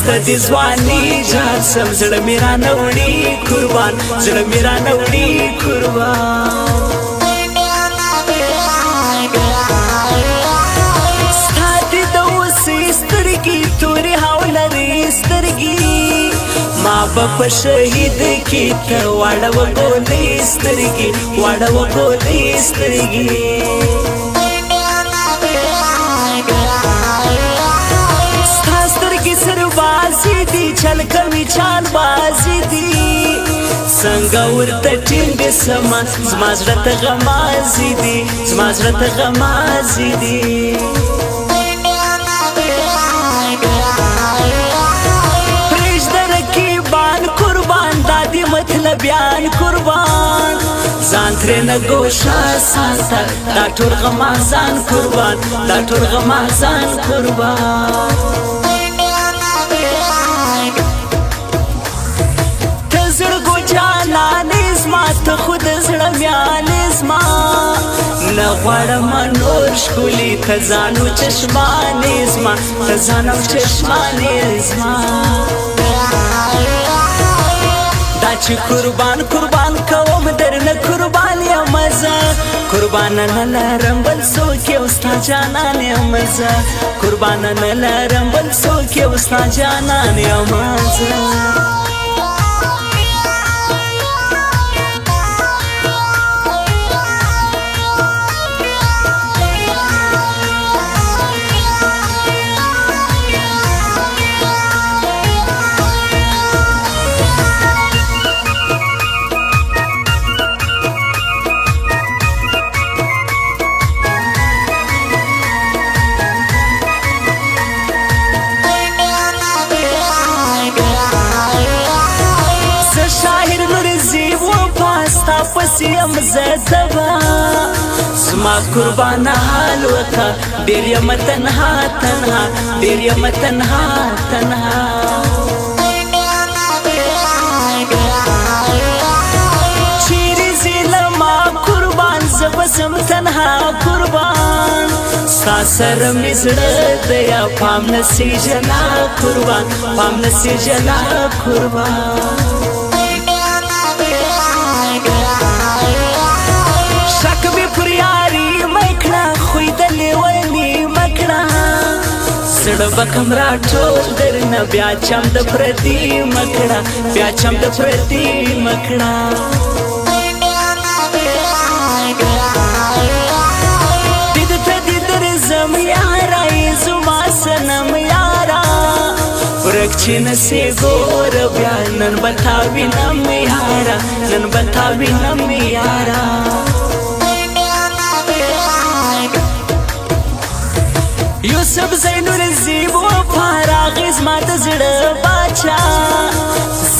مست دي ځواني جهاد سم زړه مې رانه وړي قربان زړه مې رانه وړي قربان ستا دې د اوسې سترګې تورې هاولرې سترګې ما به په شهید کې ته واړه وګولې سترګې واړه وګولې سترګې سربازی دی چل کمی چال بازی دی څنګه ورته ټینګ سما زما زړه ته غمازي دي زما زړه ته غمازي دي پرېږده رقیبان قربان دا دې مطلبیان قربان ځان ترېنه ګوشه ساته دا ټول غمازان قربان دا ټول غمازان قربان ته خود زړه میانې زما نه غواړم نور ښکلي ته ځانو چشمانې زما ته ځانو چشمانې زما دا چې قربان قربان کوم درنه قربان یم زه قربان نه لرم بل څوک یو ستا جانان یم زه قربان نه لرم بل څوک یو ستا جانان یم زه پسیم زدبا زما قربان حال وکا ډېر یم تنها تنها ډېر یم تنها تنها چیرې ځې له ما قربان زه بسم تنها قربان ستا سره مې زړه دی پام نه سي جلا قربان پام نه سي جلا قربان زړه به کم راټول درنه بیا چم د پردي مکړه بیا چم د پردي مکړه دید ته دید رزم یارا ای زما سنم یارا ورک چې نسې ګوره بیا نن به تا وینم یارا نن به تا وینم یارا یوسف زینور زیب و فراغ زما د زړه باچا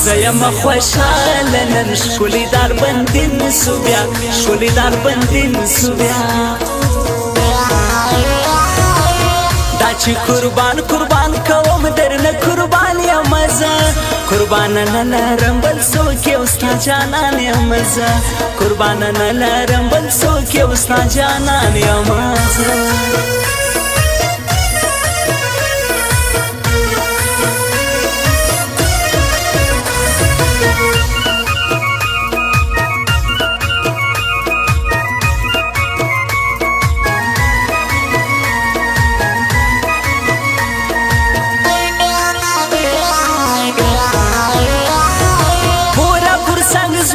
زه یم خوشحاله نن ښکلي دار بندین سو بیا ښکلي دار بندین سو بیا دا چې قربان قربان کوم درنه قربان یم زه قربان نه لرم بل څوک یو ستا جانان یم زه قربان نه لرم بل څوک یو ستا جانان یم زه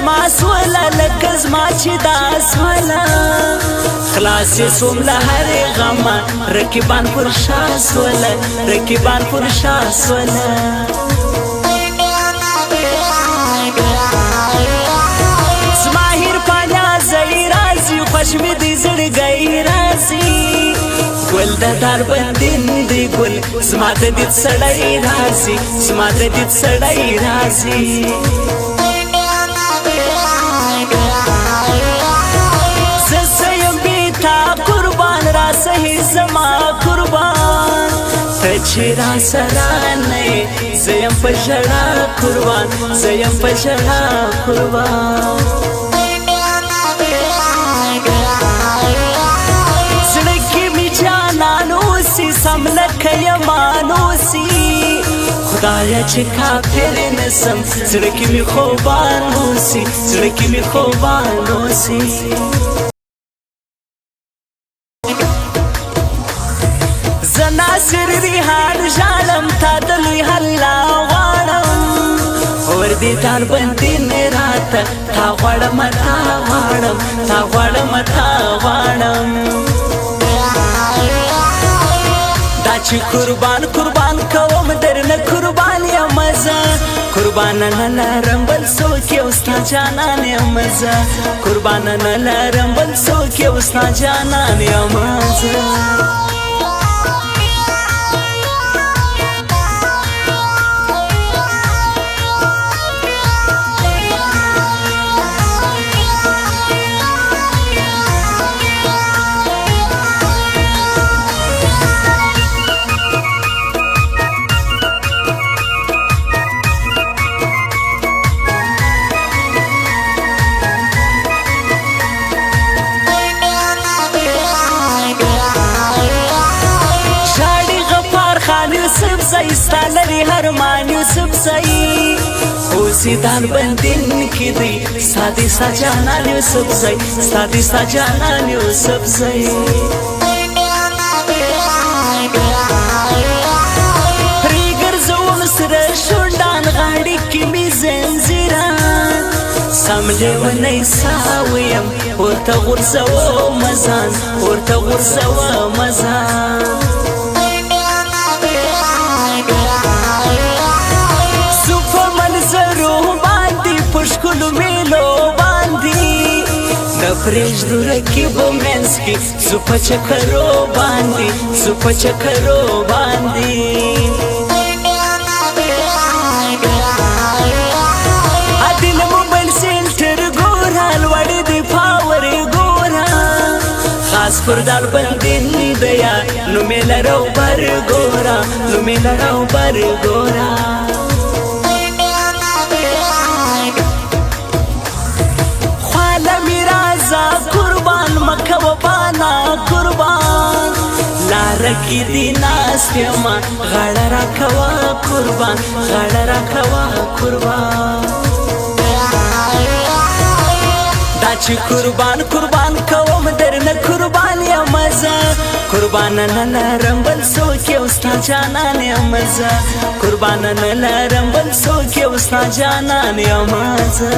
زما سوله لکه زما چې دا سوله خلاصې سوم له هرې غمه رقیبان پر شا سوله رقیبان پر شا سوله زما هیر پانا زی رازي خوش مې دی زړګی رازي ګل د دار بندین دی ګل زما د دید سړی رازي زما د دید سړی رازي صحیح زما قربان ته چې را سره نه زه یم په ژړا قربان زه یم په ژړا قربان زړه کې مې جانان اوسي سم لکه یمان اوسي خدایا چې کافر نسم زړه کې مې خوبان اوسي زړه کې مې خوبان اوسي زناصر ریحان ژاړم تا د لوی الله غواړم اور دې تار باندې نه راته تا غواړم تا غواړم تا غواړم تا غواړم دا چې قربان قربان کوم درنه قربان یم زه قربان نه لرم بل څوک یو ستا جانان یم زه قربان نه لرم بل څوک یو ستا جانان یم زه یوسف زئی ستا لري هرمان یوسف زئی اوسیدان بندین کی دی سادی ستا جانان یوسف زئی سادی ستا جانان یوسف زئی ریګر زون سره شوندان غاړي کی می زنجیران سملې ونی ساویم ورته غرزو مزان ورته غرزو مزان پشکلو میلو باندی نپریش دو رکیبو منسکی سوپا چکرو باندی سوپا چکرو باندی عدل موبایل سیلتر گورا لوڑی دی پاور گورا خاص پردال بندین دیا نو میلا رو بر گورا نو میلا رو بر گورا قربان مکه و بانا قربان لارکی دی ناستیما غاړه را کوا قربان غاړه را کوا قربان دا چې قربان قربان کوم درنه قربان یم زه قربان نه لرم بل څوک یو ستا جانان یم زه قربان نه لرم بل څوک یو ستا جانان یم زه